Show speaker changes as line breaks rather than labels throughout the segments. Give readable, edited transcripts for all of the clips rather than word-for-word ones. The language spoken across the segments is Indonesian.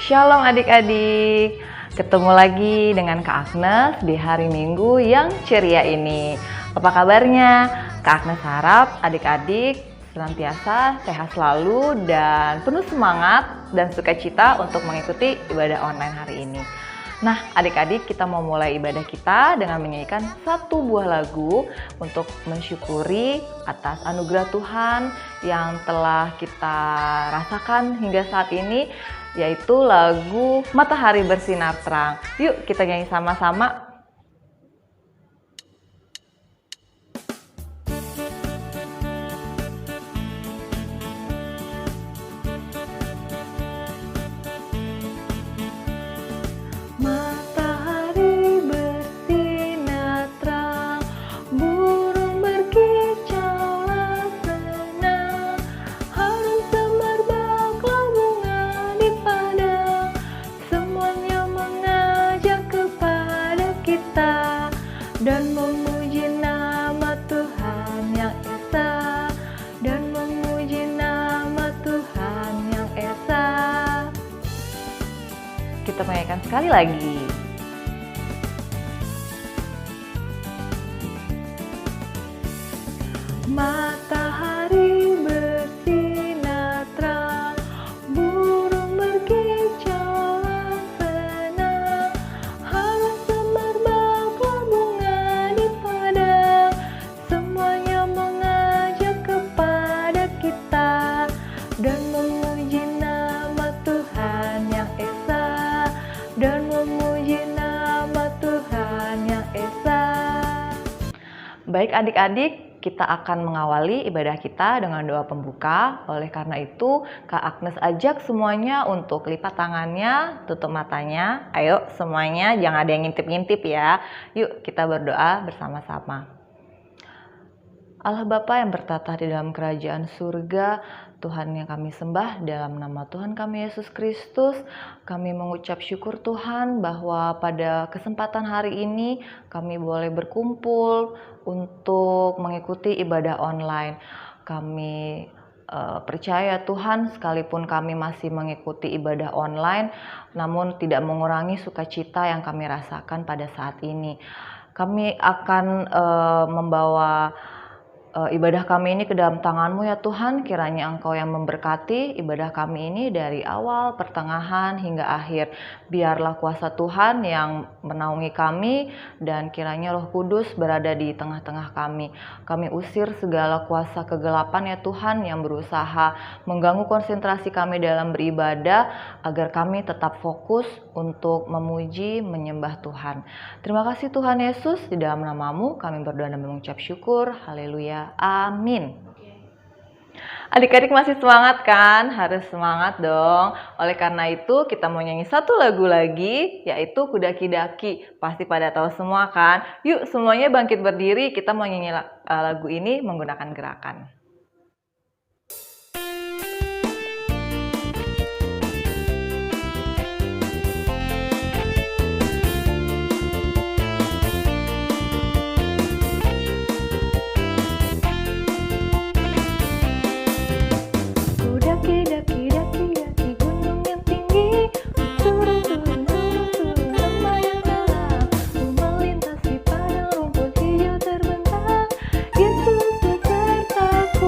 Shalom adik-adik, ketemu lagi dengan Kak Agnes di hari Minggu yang ceria ini. Apa kabarnya? Kak Agnes harap adik-adik senantiasa sehat selalu dan penuh semangat dan sukacita untuk mengikuti ibadah online hari ini. Nah, adik-adik, kita mau mulai ibadah kita dengan menyanyikan satu buah lagu untuk mensyukuri atas anugerah Tuhan yang telah kita rasakan hingga saat ini, yaitu lagu Matahari Bersinar Terang. Yuk kita nyanyi sama-sama.
Matahari bersinar terang, burung berkicaulah senang, harum semerbak bunga di padang, semuanya mengajak kepada kita dan memuji nama Tuhan yang esa, dan memuji nama Tuhan yang esa.
Kita menyanyikan sekali lagi.
Matahari bersinar terang, burung berkicaulah senang, harum semerbak bunga di padang, semuanya mengajak kepada kita dan memuji nama Tuhan yang esa, dan memuji nama Tuhan yang esa.
Baik adik-adik, kita akan mengawali ibadah kita dengan doa pembuka. Oleh karena itu, Kak Agnes ajak semuanya untuk lipat tangannya, tutup matanya. Ayo semuanya, jangan ada yang ngintip-ngintip ya. Yuk kita berdoa bersama-sama. Allah Bapa yang bertata di dalam kerajaan surga, Tuhan yang kami sembah, dalam nama Tuhan kami Yesus Kristus, kami mengucap syukur Tuhan bahwa pada kesempatan hari ini kami boleh berkumpul untuk mengikuti ibadah online. Kami percaya Tuhan, sekalipun kami masih mengikuti ibadah online, namun tidak mengurangi sukacita yang kami rasakan pada saat ini. Kami akan membawa ibadah kami ini ke dalam tangan-Mu ya Tuhan. Kiranya Engkau yang memberkati ibadah kami ini dari awal, pertengahan, hingga akhir. Biarlah kuasa Tuhan yang menaungi kami, dan kiranya Roh Kudus berada di tengah-tengah kami. Kami usir segala kuasa kegelapan ya Tuhan yang berusaha mengganggu konsentrasi kami dalam beribadah, agar kami tetap fokus untuk memuji, menyembah Tuhan. Terima kasih Tuhan Yesus, di dalam nama-Mu kami berdoa dan mengucap syukur. Haleluya. Amin. Adik-adik masih semangat kan? Harus semangat dong. Oleh karena itu kita mau nyanyi satu lagu lagi, yaitu Kudaki-daki. Pasti pada tahu semua kan? Yuk semuanya bangkit berdiri, kita mau nyanyi lagu ini menggunakan gerakan.
Daki-daki gunung yang tinggi, turun lembah yang dalam, ku melintasi padang rumput hijau terbentang. Yesus besertaku.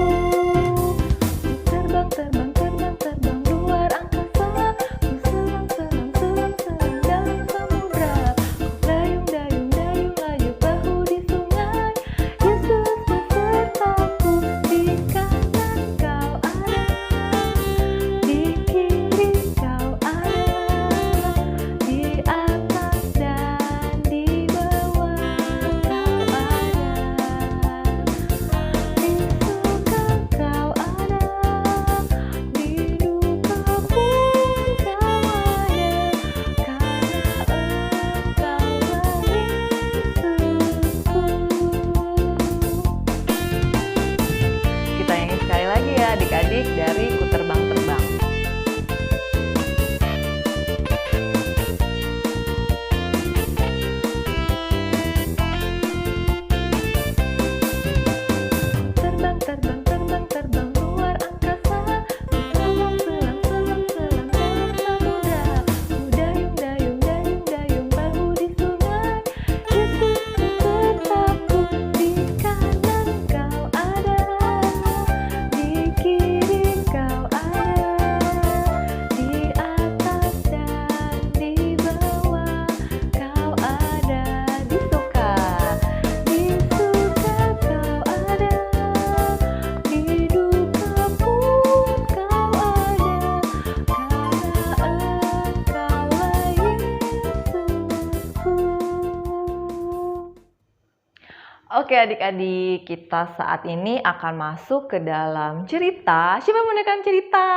Oke adik-adik, kita saat ini akan masuk ke dalam cerita. Siapa yang menekan cerita?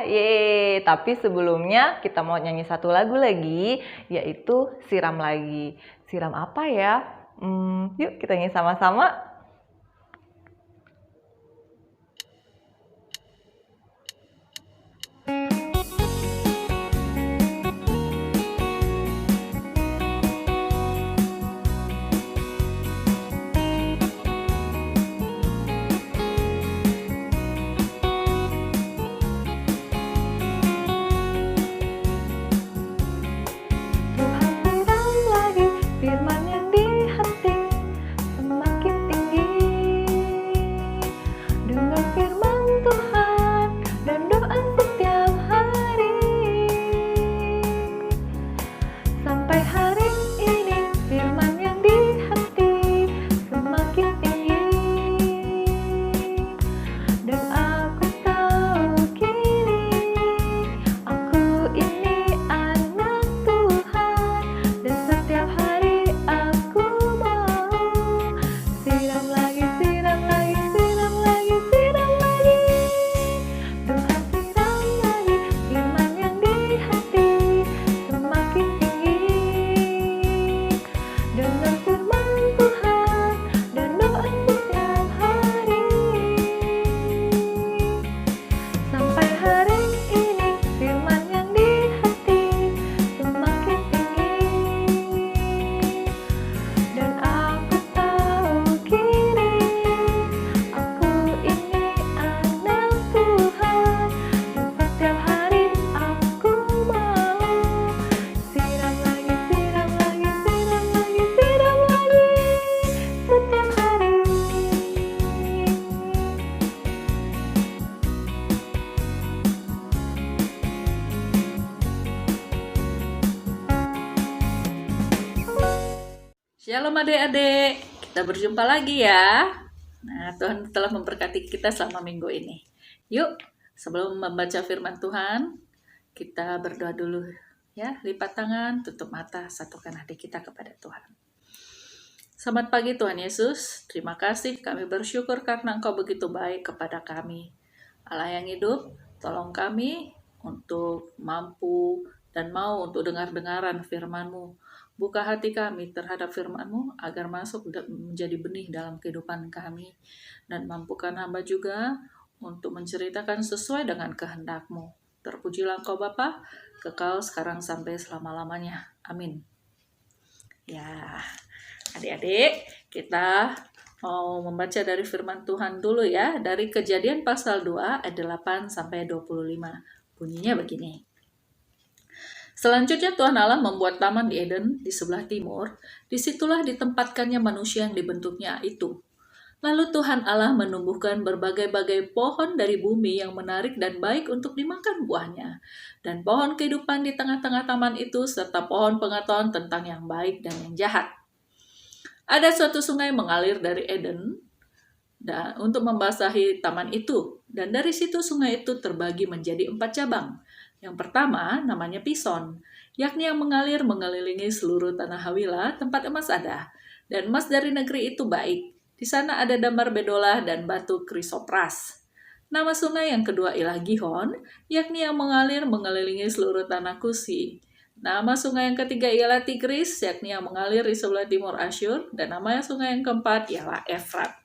Yeay, tapi sebelumnya kita mau nyanyi satu lagu lagi, yaitu Siram Lagi. Siram apa ya? Yuk kita nyanyi sama-sama.
Shalom adik-adik, kita berjumpa lagi ya. Nah, Tuhan telah memberkati kita selama minggu ini. Yuk, sebelum membaca firman Tuhan, kita berdoa dulu ya. Lipat tangan, tutup mata, satukan hati kita kepada Tuhan. Selamat pagi Tuhan Yesus, terima kasih kami bersyukur karena Engkau begitu baik kepada kami. Allah yang hidup, tolong kami untuk mampu dan mau untuk dengar-dengaran firman-Mu. Buka hati kami terhadap firman-Mu agar masuk menjadi benih dalam kehidupan kami. Dan mampukan hamba juga untuk menceritakan sesuai dengan kehendak-Mu. Terpujilah Engkau Bapa, kekal sekarang sampai selama-lamanya. Amin. Ya, adik-adik, kita mau membaca dari firman Tuhan dulu ya. Dari Kejadian pasal 2 ayat 8 sampai 25. Bunyinya begini. Selanjutnya Tuhan Allah membuat taman di Eden di sebelah timur, disitulah ditempatkannya manusia yang dibentuknya itu. Lalu Tuhan Allah menumbuhkan berbagai-bagai pohon dari bumi yang menarik dan baik untuk dimakan buahnya, dan pohon kehidupan di tengah-tengah taman itu, serta pohon pengetahuan tentang yang baik dan yang jahat. Ada suatu sungai mengalir dari Eden untuk membasahi taman itu, dan dari situ sungai itu terbagi menjadi 4 cabang. Yang pertama namanya Pison, yakni yang mengalir mengelilingi seluruh tanah Hawila, tempat emas ada. Dan emas dari negeri itu baik. Di sana ada damar bedolah dan batu krisopras. Nama sungai yang kedua ialah Gihon, yakni yang mengalir mengelilingi seluruh tanah Kusi. Nama sungai yang ketiga ialah Tigris, yakni yang mengalir di sebelah timur Asyur. Dan nama sungai yang keempat ialah Efrat.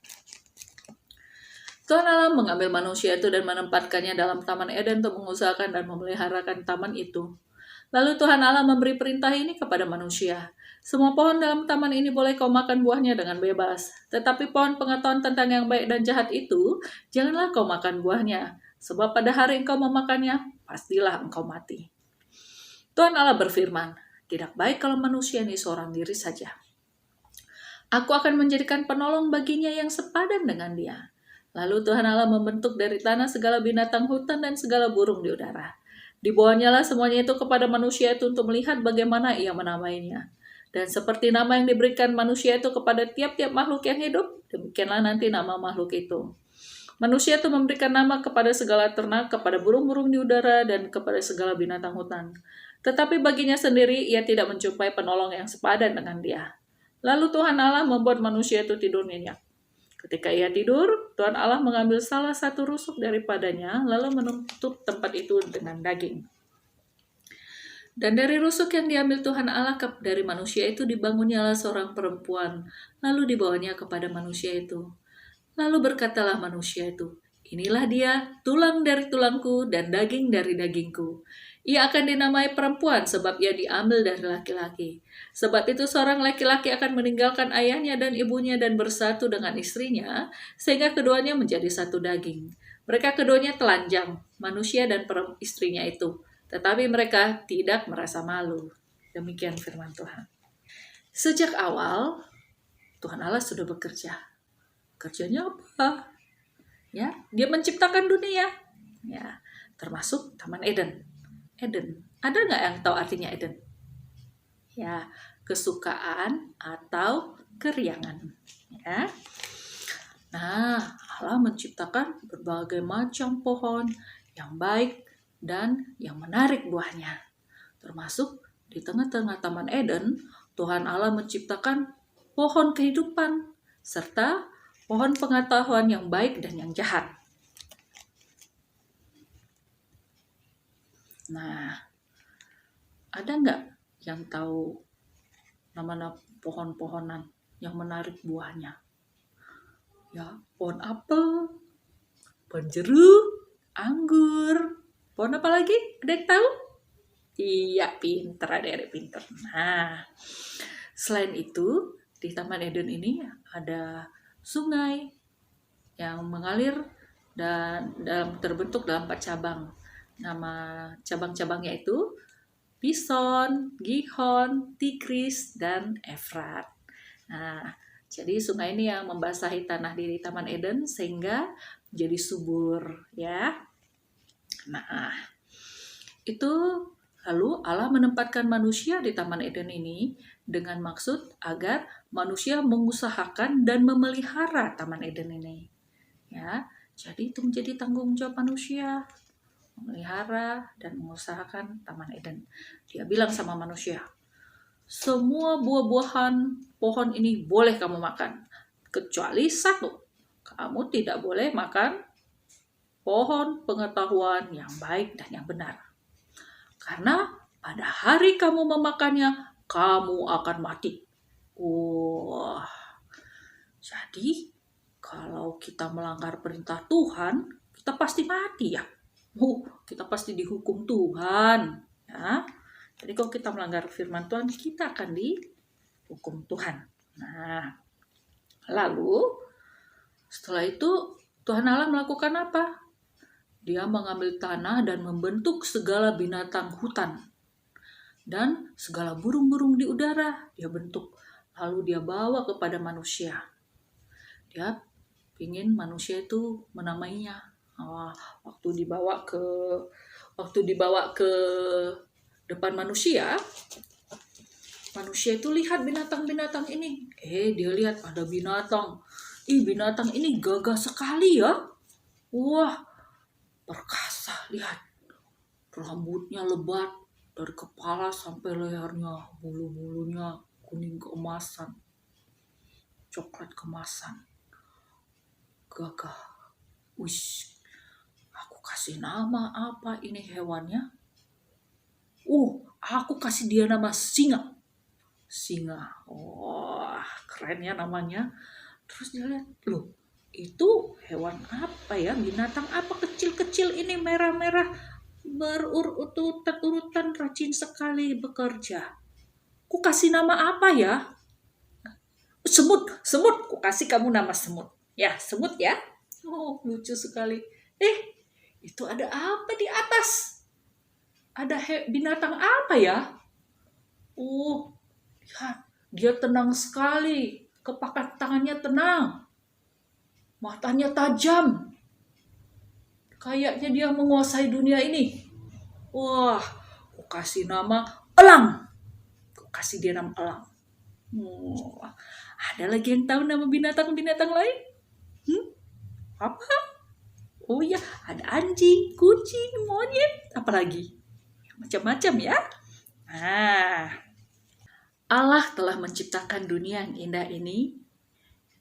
Tuhan Allah mengambil manusia itu dan menempatkannya dalam Taman Eden untuk mengusahakan dan memeliharakan taman itu. Lalu Tuhan Allah memberi perintah ini kepada manusia. Semua pohon dalam taman ini boleh kau makan buahnya dengan bebas. Tetapi pohon pengetahuan tentang yang baik dan jahat itu, janganlah kau makan buahnya. Sebab pada hari engkau memakannya, pastilah engkau mati. Tuhan Allah berfirman, tidak baik kalau manusia ini seorang diri saja. Aku akan menjadikan penolong baginya yang sepadan dengan dia. Lalu Tuhan Allah membentuk dari tanah segala binatang hutan dan segala burung di udara. Dibawanyalah semuanya itu kepada manusia itu untuk melihat bagaimana ia menamainya. Dan seperti nama yang diberikan manusia itu kepada tiap-tiap makhluk yang hidup, demikianlah nanti nama makhluk itu. Manusia itu memberikan nama kepada segala ternak, kepada burung-burung di udara, dan kepada segala binatang hutan. Tetapi baginya sendiri ia tidak menjumpai penolong yang sepadan dengan dia. Lalu Tuhan Allah membuat manusia itu tidur nyenyak. Ketika ia tidur, Tuhan Allah mengambil salah satu rusuk daripadanya, lalu menutup tempat itu dengan daging. Dan dari rusuk yang diambil Tuhan Allah dari manusia itu dibangunnyalah seorang perempuan, lalu dibawanya kepada manusia itu. Lalu berkatalah manusia itu, inilah dia, tulang dari tulangku dan daging dari dagingku. Ia akan dinamai perempuan sebab ia diambil dari laki-laki. Sebab itu seorang laki-laki akan meninggalkan ayahnya dan ibunya dan bersatu dengan istrinya, sehingga keduanya menjadi satu daging. Mereka keduanya telanjang, manusia dan istrinya itu. Tetapi mereka tidak merasa malu. Demikian firman Tuhan. Sejak awal, Tuhan Allah sudah bekerja. Kerjanya apa? Ya, dia menciptakan dunia. Ya, termasuk Taman Eden. Eden. Ada nggak yang tahu artinya Eden? Ya, kesukaan atau keriangan. Ya. Nah, Allah menciptakan berbagai macam pohon yang baik dan yang menarik buahnya. Termasuk di tengah-tengah Taman Eden, Tuhan Allah menciptakan pohon kehidupan serta pohon pengetahuan yang baik dan yang jahat. Nah, ada nggak yang tahu nama-nama pohon-pohonan yang menarik buahnya? Ya, pohon apel, pohon jeruk, anggur, pohon apa lagi? Ada yang tahu? Iya, pinter, adik-adik pinter. Nah, selain itu, di Taman Eden ini ada sungai yang mengalir dan terbentuk dalam 4 cabang. Nama cabang-cabangnya itu Pison, Gihon, Tigris, dan Efrat. Nah, jadi sungai ini yang membasahi tanah di Taman Eden sehingga jadi subur, ya. Nah, itu lalu Allah menempatkan manusia di Taman Eden ini dengan maksud agar manusia mengusahakan dan memelihara Taman Eden ini. Ya, jadi itu menjadi tanggung jawab manusia, memelihara dan mengusahakan Taman Eden. Dia bilang sama manusia, semua buah-buahan pohon ini boleh kamu makan, kecuali satu, kamu tidak boleh makan pohon pengetahuan yang baik dan yang benar. Karena pada hari kamu memakannya, kamu akan mati. Wah, jadi kalau kita melanggar perintah Tuhan, kita pasti mati ya. Kita pasti dihukum Tuhan. Ya. Jadi kalau kita melanggar firman Tuhan, kita akan dihukum Tuhan. Nah, lalu setelah itu Tuhan Allah melakukan apa? Dia mengambil tanah dan membentuk segala binatang hutan dan segala burung-burung di udara. Dia bentuk, lalu dia bawa kepada manusia. Dia ingin manusia itu menamainya. Waktu dibawa ke depan manusia itu lihat binatang-binatang ini. Dia lihat ada binatang. Binatang ini gagah sekali ya. Wah, perkasa, lihat. Rambutnya lebat dari kepala sampai lehernya, bulu-bulunya kuning keemasan, coklat kemasan. Gagah. Wish, aku kasih nama apa ini hewannya? Aku kasih dia nama singa. Singa. Wah, keren ya namanya. Terus dia lihat, loh, itu hewan apa ya? Binatang apa kecil-kecil ini merah-merah berurutan rajin sekali bekerja. Ku kasih nama apa ya? Semut. Ku kasih kamu nama semut. Ya, semut ya. Lucu sekali. Itu ada apa di atas? Ada binatang apa ya? Lihat, dia tenang sekali. Kepakan tangannya tenang. Matanya tajam. Kayaknya dia menguasai dunia ini. Wah, aku kasih nama elang. Aku kasih dia nama elang. Ada lagi yang tahu nama binatang-binatang lain? Apa? Oh iya, ada anjing, kucing, monyet, apa lagi? Macam-macam ya. Nah, Allah telah menciptakan dunia yang indah ini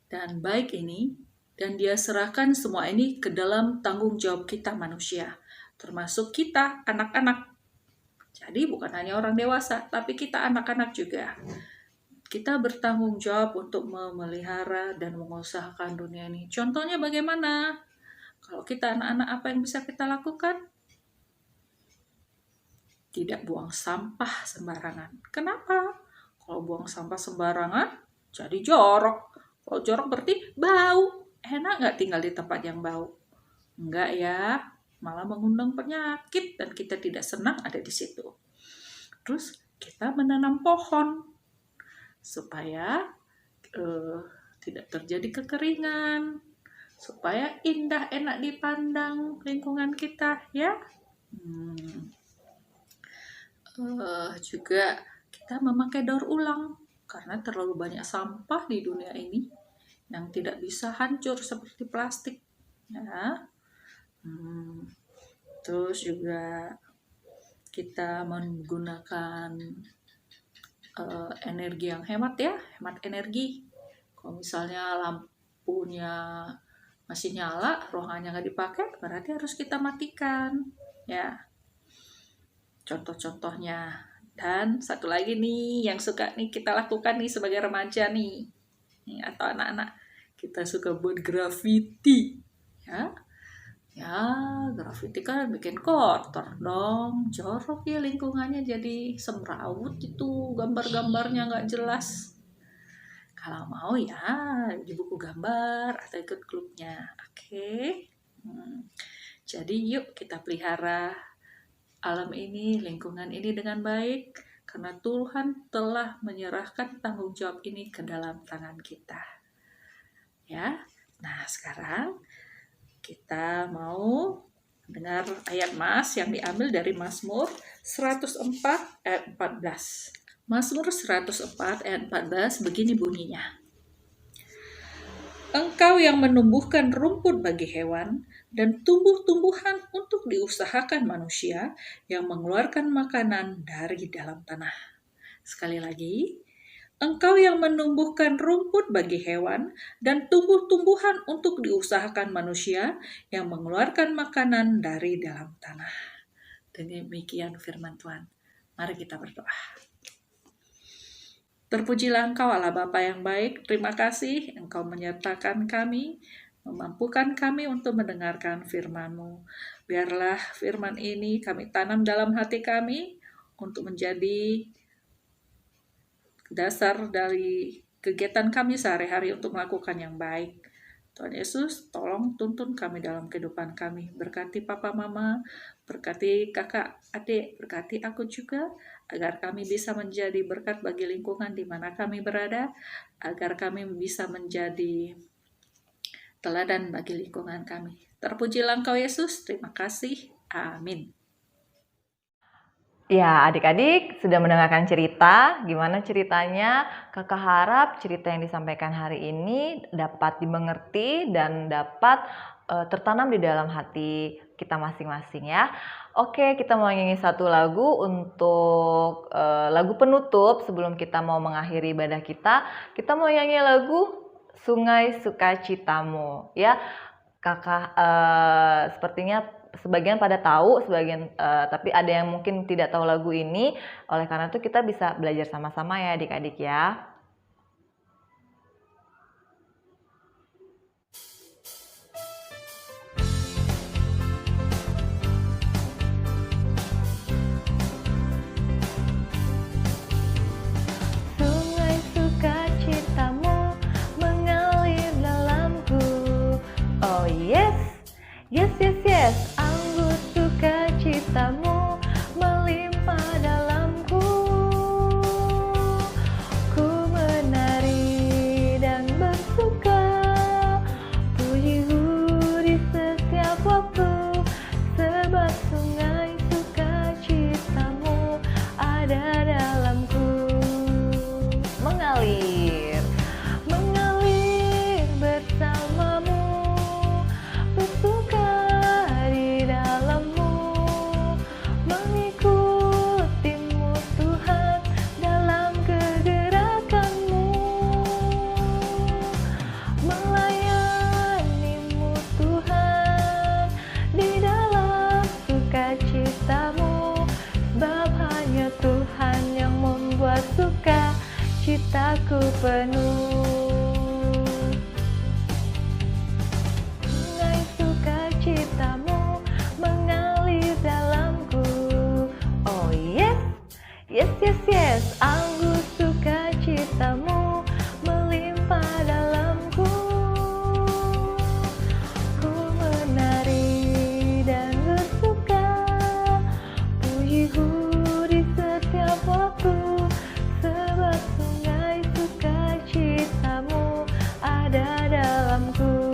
dan baik ini, dan Dia serahkan semua ini ke dalam tanggung jawab kita manusia, termasuk kita anak-anak. Jadi bukan hanya orang dewasa, tapi kita anak-anak juga. Kita bertanggung jawab untuk memelihara dan mengusahakan dunia ini. Contohnya bagaimana? Kalau kita anak-anak, apa yang bisa kita lakukan? Tidak buang sampah sembarangan. Kenapa? Kalau buang sampah sembarangan, jadi jorok. Kalau jorok berarti bau. Enak nggak tinggal di tempat yang bau? Enggak ya, malah mengundang penyakit dan kita tidak senang ada di situ. Terus kita menanam pohon supaya tidak terjadi kekeringan, supaya indah enak dipandang lingkungan kita ya. Juga kita memakai daur ulang karena terlalu banyak sampah di dunia ini yang tidak bisa hancur seperti plastik ya. Terus juga kita menggunakan energi yang hemat ya, hemat energi. Kalau misalnya lampunya masih nyala, ruangannya nggak dipakai, berarti harus kita matikan ya. Contoh-contohnya. Dan satu lagi nih yang suka nih kita lakukan nih sebagai remaja nih atau anak-anak, kita suka buat graffiti ya. Ya, graffiti kan bikin kotor dong, jorok ya lingkungannya, jadi semrawut itu gambar-gambarnya nggak jelas. Kalau mau ya di buku gambar atau ikut klubnya, oke? Jadi yuk kita pelihara alam ini, lingkungan ini dengan baik, karena Tuhan telah menyerahkan tanggung jawab ini ke dalam tangan kita. Ya, nah sekarang kita mau dengar ayat Mas yang diambil dari Mazmur 104 ayat 14. Mazmur 104 ayat 14 begini bunyinya. Engkau yang menumbuhkan rumput bagi hewan dan tumbuh-tumbuhan untuk diusahakan manusia yang mengeluarkan makanan dari dalam tanah. Sekali lagi, Engkau yang menumbuhkan rumput bagi hewan dan tumbuh-tumbuhan untuk diusahakan manusia yang mengeluarkan makanan dari dalam tanah. Demikian firman Tuhan. Mari kita berdoa. Terpujilah Engkau Allah Bapa yang baik, terima kasih Engkau menyertakan kami, memampukan kami untuk mendengarkan firman-Mu. Biarlah firman ini kami tanam dalam hati kami untuk menjadi dasar dari kegiatan kami sehari-hari untuk melakukan yang baik. Tuhan Yesus, tolong tuntun kami dalam kehidupan kami. Berkati Papa Mama, berkati kakak, adik, berkati aku juga, agar kami bisa menjadi berkat bagi lingkungan di mana kami berada, agar kami bisa menjadi teladan bagi lingkungan kami. Terpujilah Engkau Yesus, terima kasih. Amin.
Ya, adik-adik sudah mendengarkan cerita. Gimana ceritanya? Kakak harap cerita yang disampaikan hari ini dapat dimengerti dan dapat tertanam di dalam hati kita masing-masing ya. Oke, kita mau nyanyi satu lagu untuk lagu penutup sebelum kita mau mengakhiri ibadah kita. Kita mau nyanyi lagu Sungai Sukacitamu ya. Kakak sepertinya sebagian pada tahu, sebagian tapi ada yang mungkin tidak tahu lagu ini. Oleh karena itu kita bisa belajar sama-sama ya adik-adik ya.
Sungai sukacitamu mengalir dalamku.
Oh yes,
Yes, yes, yes, anggur sukacitamu melimpah dalamku. Ku menari dan bersuka, pujimu di setiap waktu, sebab sungai sukacitamu ada dalamku.
mengalir.
Mengalir bersamamu, bersuka di citaku penuh. Sungai sukacitamu mengalir dalamku. Oh yes, yes, yes, yes. Anggur sukacitamu melimpah dalamku. Ku menari dan bersuka, pujiku di setiap waktu, sebab sungai sukacitamu ada dalamku.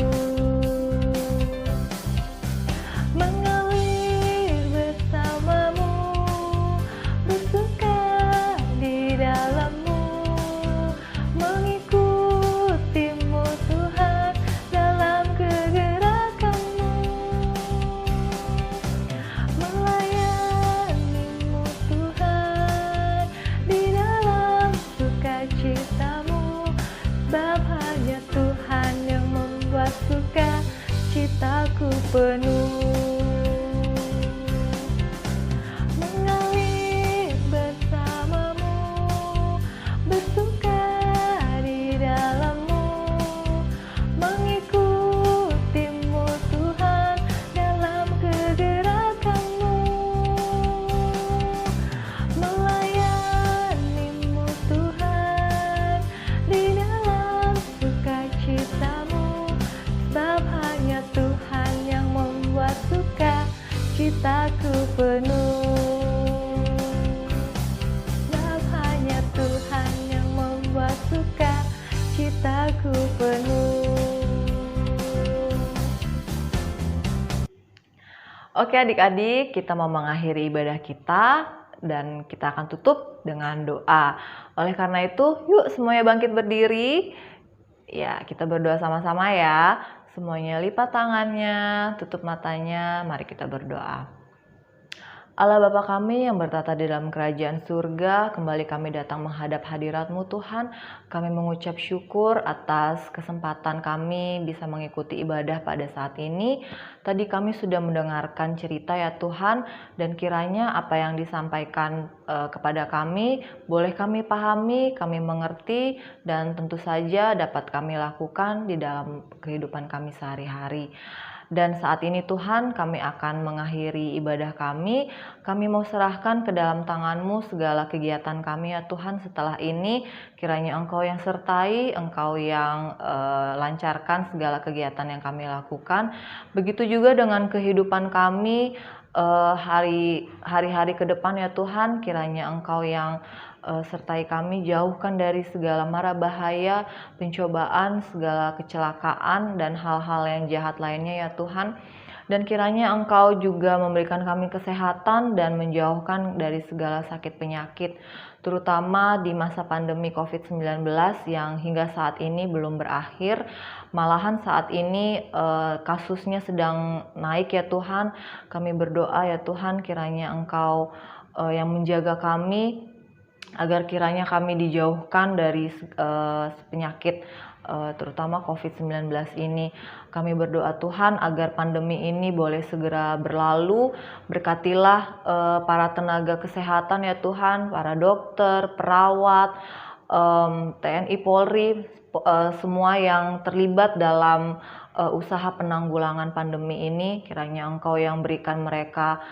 Mengalir bersamamu, bersuka di dalammu, mengikutimu Tuhan dalam kegerakanmu, melayanimu Tuhan di dalam sukacitamu, sebab hanya Tuhan yang membuat suka citaku penuh. Mengalir bersamamu, bersuka di dalammu, mengikutimu Tuhan dalam kegerakanmu, melayanimu Tuhan di dalam sukacitamu, sebab hanya Tuhan yang membuat suka citaku penuh. Sebab hanya Tuhan yang membuat suka citaku penuh.
Oke adik-adik, kita mau mengakhiri ibadah kita dan kita akan tutup dengan doa. Oleh karena itu, yuk semuanya bangkit berdiri. Ya, kita berdoa sama-sama ya. Semuanya lipat tangannya, tutup matanya, mari kita berdoa. Allah Bapa kami yang bertata di dalam kerajaan surga, kembali kami datang menghadap hadirat-Mu Tuhan. Kami mengucap syukur atas kesempatan kami bisa mengikuti ibadah pada saat ini. Tadi kami sudah mendengarkan cerita ya Tuhan, dan kiranya apa yang disampaikan kepada kami, boleh kami pahami, kami mengerti, dan tentu saja dapat kami lakukan di dalam kehidupan kami sehari-hari. Dan saat ini Tuhan, kami akan mengakhiri ibadah kami. Kami mau serahkan ke dalam tangan-Mu segala kegiatan kami ya Tuhan setelah ini. Kiranya Engkau yang sertai, Engkau yang lancarkan segala kegiatan yang kami lakukan. Begitu juga dengan kehidupan kami hari-hari ke depan ya Tuhan. Kiranya Engkau yang sertai kami, jauhkan dari segala mara bahaya, pencobaan, segala kecelakaan, dan hal-hal yang jahat lainnya ya Tuhan. Dan kiranya Engkau juga memberikan kami kesehatan dan menjauhkan dari segala sakit penyakit, terutama di masa pandemi COVID-19 yang hingga saat ini belum berakhir. Malahan saat ini kasusnya sedang naik ya Tuhan. Kami berdoa ya Tuhan, kiranya Engkau yang menjaga kami, agar kiranya kami dijauhkan dari penyakit terutama COVID-19 ini. Kami berdoa Tuhan agar pandemi ini boleh segera berlalu. Berkatilah para tenaga kesehatan ya Tuhan, para dokter, perawat, TNI, Polri, semua yang terlibat dalam usaha penanggulangan pandemi ini. Kiranya Engkau yang berikan mereka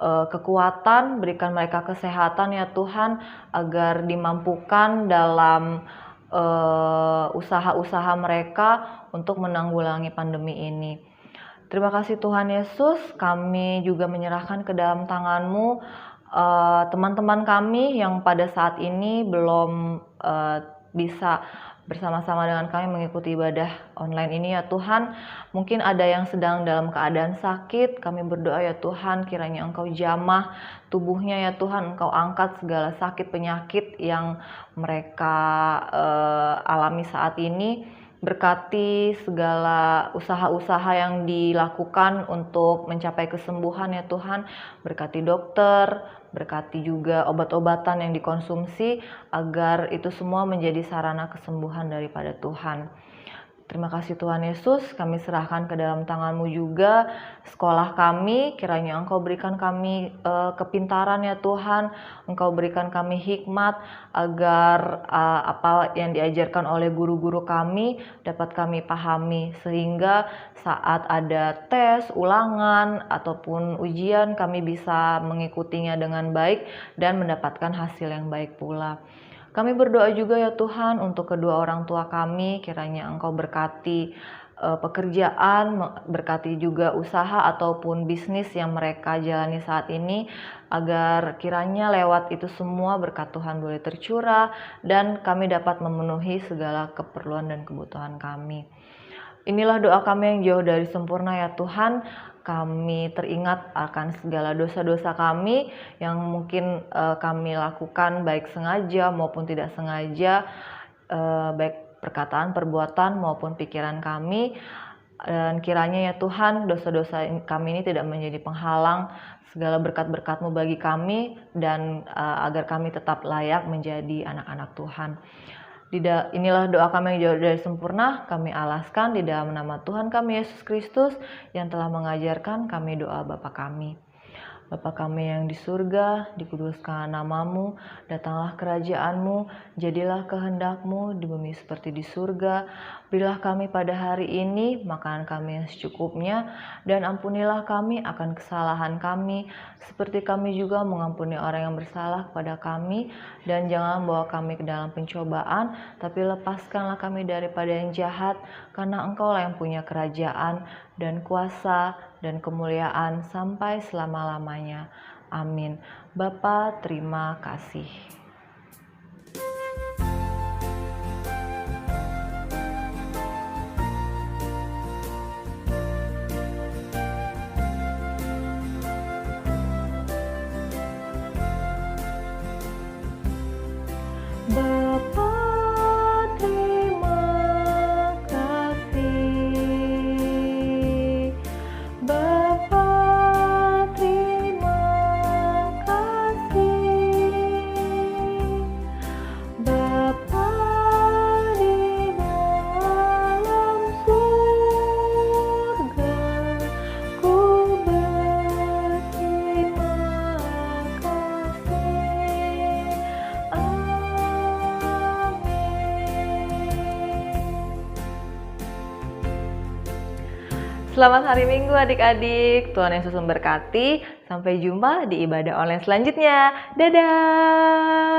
kekuatan, berikan mereka kesehatan ya Tuhan, agar dimampukan dalam usaha-usaha mereka untuk menanggulangi pandemi ini. Terima kasih Tuhan Yesus, kami juga menyerahkan ke dalam tangan-Mu teman-teman kami yang pada saat ini belum bisa bersama-sama dengan kami mengikuti ibadah online ini ya Tuhan. Mungkin ada yang sedang dalam keadaan sakit, kami berdoa ya Tuhan, kiranya Engkau jamah tubuhnya ya Tuhan, Engkau angkat segala sakit penyakit yang mereka alami saat ini. Berkati segala usaha-usaha yang dilakukan untuk mencapai kesembuhan ya Tuhan. Berkati dokter, berkati juga obat-obatan yang dikonsumsi, agar itu semua menjadi sarana kesembuhan daripada Tuhan. Terima kasih Tuhan Yesus, kami serahkan ke dalam tangan-Mu juga sekolah kami, kiranya Engkau berikan kami kepintaran ya Tuhan, Engkau berikan kami hikmat agar apa yang diajarkan oleh guru-guru kami dapat kami pahami, sehingga saat ada tes, ulangan, ataupun ujian kami bisa mengikutinya dengan baik dan mendapatkan hasil yang baik pula. Kami berdoa juga ya Tuhan untuk kedua orang tua kami, kiranya Engkau berkati pekerjaan, berkati juga usaha ataupun bisnis yang mereka jalani saat ini, agar kiranya lewat itu semua berkat Tuhan boleh tercurah dan kami dapat memenuhi segala keperluan dan kebutuhan kami. Inilah doa kami yang jauh dari sempurna ya Tuhan. Kami teringat akan segala dosa-dosa kami yang mungkin kami lakukan baik sengaja maupun tidak sengaja, baik perkataan, perbuatan maupun pikiran kami. Dan kiranya ya Tuhan, dosa-dosa kami ini tidak menjadi penghalang segala berkat-berkat-Mu bagi kami, dan agar kami tetap layak menjadi anak-anak Tuhan. Inilah doa kami yang jauh dari sempurna, kami alaskan di dalam nama Tuhan kami Yesus Kristus yang telah mengajarkan kami doa Bapa kami. Bapa kami yang di surga, dikuduskan nama-Mu, datanglah kerajaan-Mu, jadilah kehendak-Mu di bumi seperti di surga. Berilah kami pada hari ini makanan kami yang secukupnya, dan ampunilah kami akan kesalahan kami, seperti kami juga mengampuni orang yang bersalah kepada kami. Dan jangan bawa kami ke dalam pencobaan, tapi lepaskanlah kami daripada yang jahat, karena Engkau-lah yang punya kerajaan dan kuasa dan kemuliaan sampai selama-lamanya. Amin. Bapa, terima kasih.
Bapa, terima kasih. Bapa, terima kasih. Bapa di dalam surga, ku berterima kasih.
Selamat hari Minggu adik-adik, Tuhan Yesus memberkati. Sampai jumpa di ibadah online selanjutnya. Dadah!